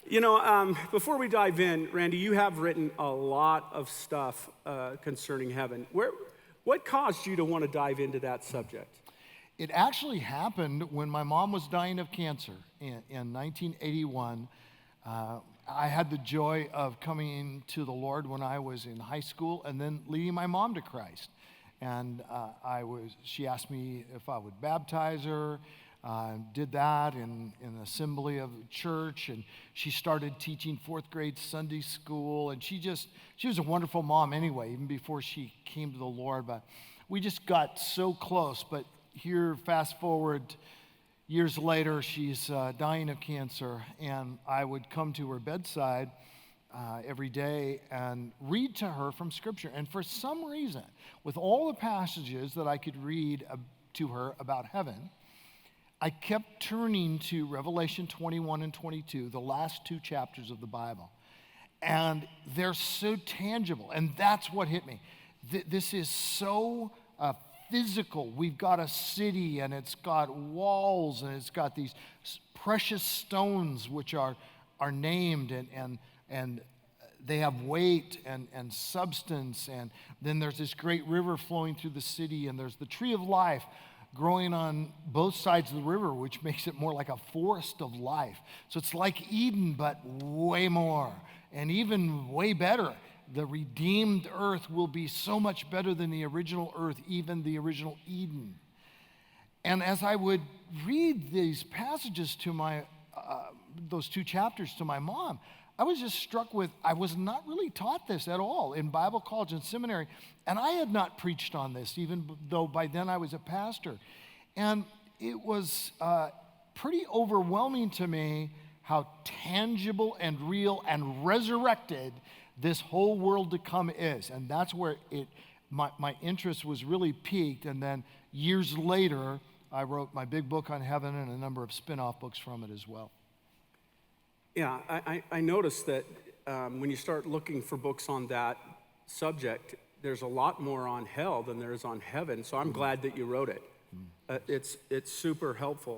Before we dive in, Randy, you have written a lot of stuff concerning heaven. What caused you to want to dive into that subject? It actually happened when my mom was dying of cancer in 1981. I had the joy of coming to the Lord when I was in high school and then leading my mom to Christ. And she asked me if I would baptize her. Did that in an assembly of the church, and she started teaching fourth grade Sunday school, and she was a wonderful mom anyway, even before she came to the Lord. But we just got so close. But here, fast forward years later, she's dying of cancer, and I would come to her bedside every day and read to her from Scripture. And for some reason, with all the passages that I could read to her about heaven, I kept turning to Revelation 21 and 22, the last two chapters of the Bible. And they're so tangible, and that's what hit me. This is so physical. We've got a city, and it's got walls, and it's got these precious stones which are named, and they have weight and substance. And then there's this great river flowing through the city, and there's the tree of life growing on both sides of the river, which makes it more like a forest of life. So it's like Eden, but way more, and even way better. The redeemed earth will be so much better than the original earth, even the original Eden. And as I would read these passages to those two chapters to my mom, I was just struck with, I was not really taught this at all in Bible college and seminary, and I had not preached on this, even though by then I was a pastor. And it was pretty overwhelming to me how tangible and real and resurrected this whole world to come is. And that's where my interest was really piqued. And then years later, I wrote my big book on heaven and a number of spin-off books from it as well. Yeah, I noticed that when you start looking for books on that subject, there's a lot more on hell than there is on heaven. So I'm glad that you wrote it. It's super helpful.